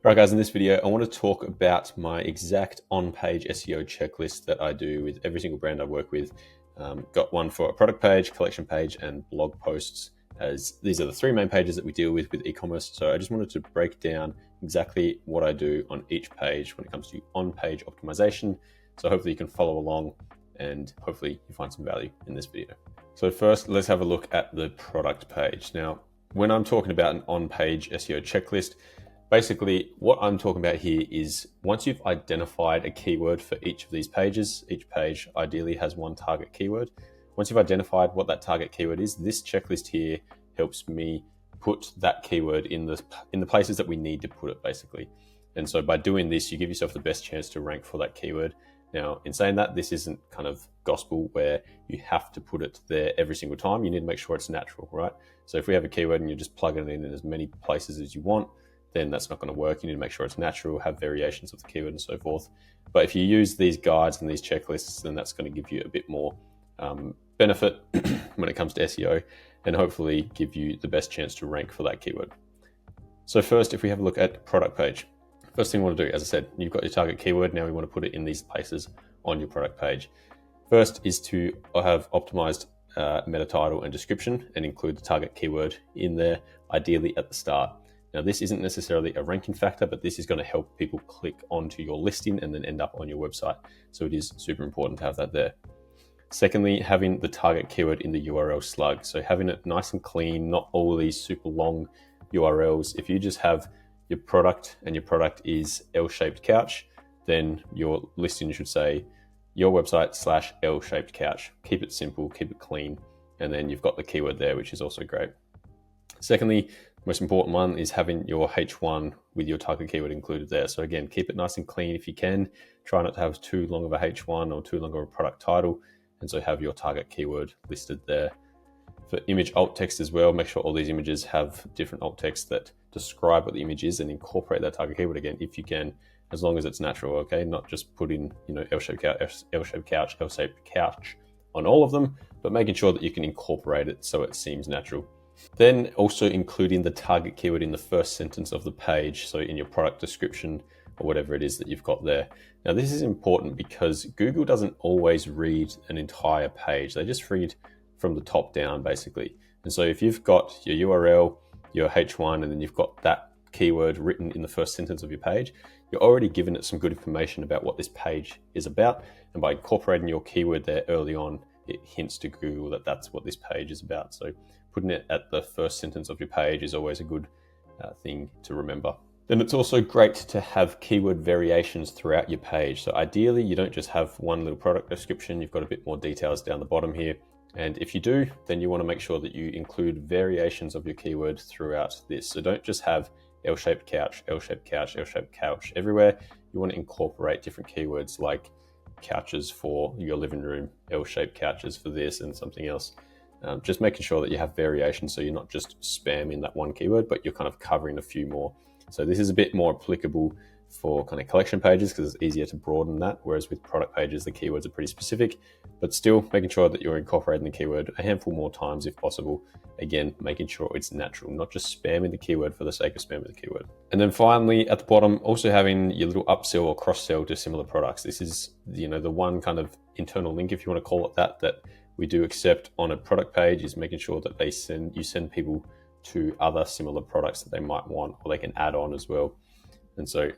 All right, guys, in this video, I want to talk about my exact on-page SEO checklist that I do with every single brand I work with. Got one for a product page, collection page, and blog posts, as these are the three main pages that we deal with e-commerce. So I just wanted to break down exactly what I do on each page when it comes to on-page optimization. So hopefully you can follow along and hopefully you find some value in this video. So first, let's have a look at the product page. Now, when I'm talking about an on-page SEO checklist, basically, what I'm talking about here is once you've identified a keyword for each of these pages, each page ideally has one target keyword. Once you've identified what that target keyword is, this checklist here helps me put that keyword in the places that we need to put it, basically. And so by doing this, you give yourself the best chance to rank for that keyword. Now, in saying that, this isn't kind of gospel where you have to put it there every single time. You need to make sure it's natural, right? So if we have a keyword and you're just plugging it in as many places as you want, then that's not going to work. You need to make sure it's natural, have variations of the keyword and so forth. But if you use these guides and these checklists, then that's going to give you a bit more benefit when it comes to SEO and hopefully give you the best chance to rank for that keyword. So first, if we have a look at product page, first thing we want to do, as I said, you've got your target keyword. Now we want to put it in these places on your product page. First is to have optimized meta title and description and include the target keyword in there, ideally at the start. Now, this isn't necessarily a ranking factor, but this is going to help people click onto your listing and then end up on your website. So it is super important to have that there. Secondly, having the target keyword in the URL slug. So having it nice and clean, not all these super long URLs. If you just have your product and your product is L-shaped couch, then your listing should say your website / L-shaped couch. Keep it simple, keep it clean. And then you've got the keyword there, which is also great. Secondly, most important one is having your H1 with your target keyword included there. So again, keep it nice and clean if you can. Try not to have too long of a H1 or too long of a product title. And so have your target keyword listed there. For image alt text as well, make sure all these images have different alt text that describe what the image is and incorporate that target keyword again if you can, as long as it's natural, okay? Not just put in, L-shaped couch, L-shaped couch, L-shaped couch on all of them, but making sure that you can incorporate it so it seems natural. Then also including the target keyword in the first sentence of the page, so in your product description or whatever it is that you've got there. Now, this is important because Google doesn't always read an entire page. They just read from the top down, basically. And so if you've got your URL, your H1, and then you've got that keyword written in the first sentence of your page, you're already giving it some good information about what this page is about. And by incorporating your keyword there early on, it hints to Google that that's what this page is about. So putting it at the first sentence of your page is always a good thing to remember. Then it's also great to have keyword variations throughout your page. So ideally, you don't just have one little product description, you've got a bit more details down the bottom here. And if you do, then you want to make sure that you include variations of your keyword throughout this. So don't just have L-shaped couch, L-shaped couch, L-shaped couch everywhere. You want to incorporate different keywords like couches for your living room, L-shaped couches for this and something else. Just making sure that you have variations so you're not just spamming that one keyword, but you're kind of covering a few more. So this is a bit more applicable for kind of collection pages because it's easier to broaden that, whereas with product pages, the keywords are pretty specific, but still making sure that you're incorporating the keyword a handful more times if possible. Again, making sure it's natural, not just spamming the keyword for the sake of spamming the keyword. And then finally, at the bottom, also having your little upsell or cross-sell to similar products. This is, the one kind of internal link, if you want to call it that we do accept on a product page, is making sure that you send people to other similar products that they might want, or they can add on as well. And so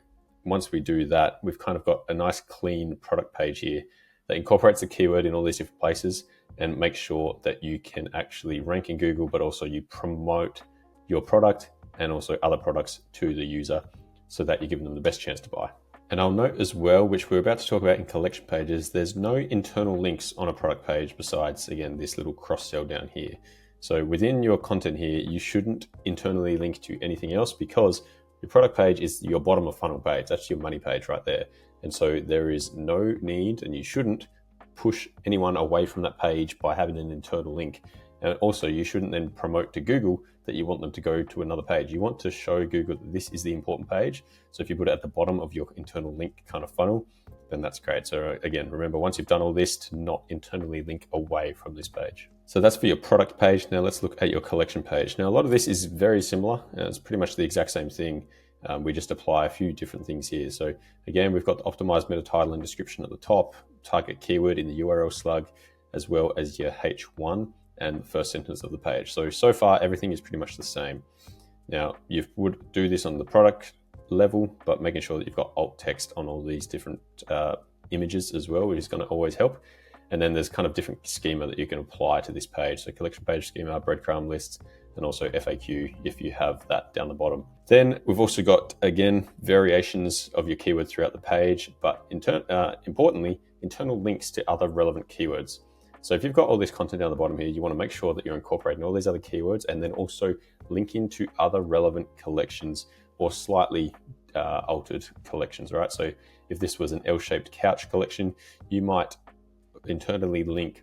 once we do that, we've kind of got a nice clean product page here that incorporates the keyword in all these different places and make sure that you can actually rank in Google, but also you promote your product and also other products to the user so that you're giving them the best chance to buy. And I'll note as well, which we're about to talk about in collection pages, there's no internal links on a product page besides, again, this little cross-sell down here. So within your content here, you shouldn't internally link to anything else because your product page is your bottom of funnel page. That's your money page right there. And so there is no need, and you shouldn't push anyone away from that page by having an internal link. And also you shouldn't then promote to Google that you want them to go to another page. You want to show Google that this is the important page. So if you put it at the bottom of your internal link kind of funnel, then that's great. So again, remember, once you've done all this, to not internally link away from this page. So that's for your product page. Now let's look at your collection page. Now a lot of this is very similar. It's pretty much the exact same thing. we just apply a few different things here. So again, we've got the optimized meta title and description at the top, target keyword in the URL slug, as well as your H1 and the first sentence of the page. So far, everything is pretty much the same. Now, you would do this on the product level, but making sure that you've got alt text on all these different images as well, which is going to always help. And then there's kind of different schema that you can apply to this page. So collection page schema, breadcrumb lists, and also FAQ if you have that down the bottom. Then we've also got, again, variations of your keywords throughout the page, but importantly, internal links to other relevant keywords. So if you've got all this content down the bottom here, you want to make sure that you're incorporating all these other keywords and then also linking to other relevant collections or slightly altered collections, right? So if this was an L-shaped couch collection, you might internally link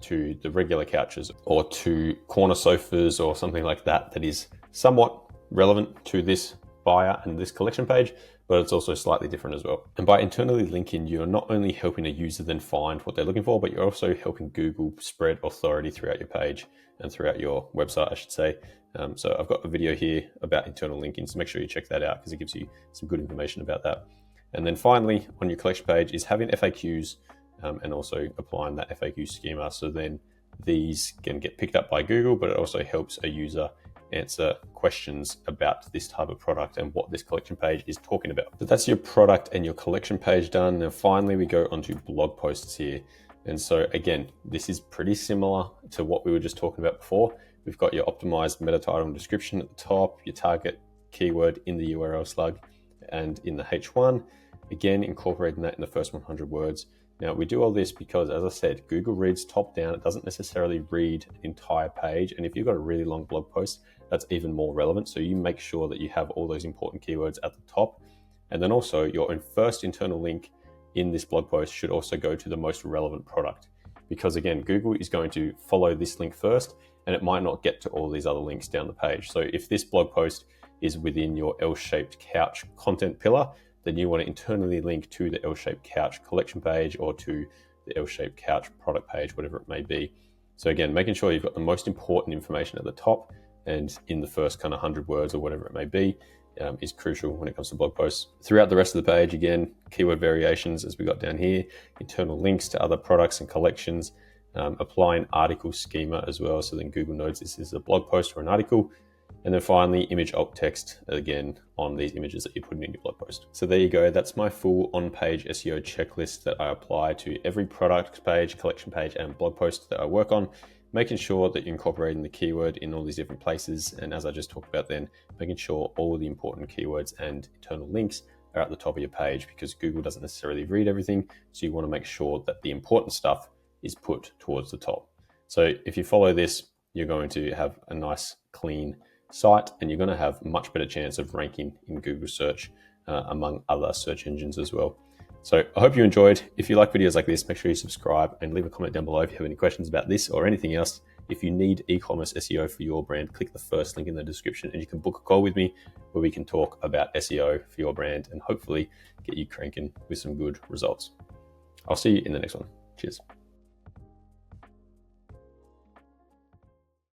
to the regular couches or to corner sofas or something like that that is somewhat relevant to this buyer and this collection page, but it's also slightly different as well. And by internally linking, you're not only helping a user then find what they're looking for, but you're also helping Google spread authority throughout your page and throughout your website, I should say. So I've got a video here about internal linking, so make sure you check that out because it gives you some good information about that. And then finally, on your collection page is having FAQs and also applying that FAQ schema. So then these can get picked up by Google, but it also helps a user answer questions about this type of product and what this collection page is talking about. So that's your product and your collection page done. Now finally, we go onto blog posts here. And so again, this is pretty similar to what we were just talking about before. We've got your optimized meta title and description at the top, your target keyword in the URL slug and in the H1, again, incorporating that in the first 100 words. Now we do all this because, as I said, Google reads top down. It doesn't necessarily read an entire page. And if you've got a really long blog post, that's even more relevant. So you make sure that you have all those important keywords at the top. And then also your first internal link in this blog post should also go to the most relevant product. Because again, Google is going to follow this link first, and it might not get to all these other links down the page. So if this blog post is within your L-shaped couch content pillar, then you want to internally link to the L-shaped couch collection page or to the L-shaped couch product page, whatever it may be. So again, making sure you've got the most important information at the top and in the first kind of 100 words or whatever it may be is crucial when it comes to blog posts. Throughout the rest of the page, again, keyword variations as we got down here, internal links to other products and collections, applying article schema as well. So then Google knows this is a blog post or an article. And then finally, image alt text, again, on these images that you're putting in your blog post. So there you go. That's my full on-page SEO checklist that I apply to every product page, collection page, and blog post that I work on, making sure that you're incorporating the keyword in all these different places. And as I just talked about then, making sure all the important keywords and internal links are at the top of your page because Google doesn't necessarily read everything. So you want to make sure that the important stuff is put towards the top. So if you follow this, you're going to have a nice, clean site, and you're going to have much better chance of ranking in Google search among other search engines as well. So I hope you enjoyed. If you like videos like this, make sure you subscribe and leave a comment down below if you have any questions about this or anything else. If you need e-commerce SEO for your brand, click the first link in the description and you can book a call with me where we can talk about SEO for your brand and hopefully get you cranking with some good results. I'll see you in the next one. Cheers.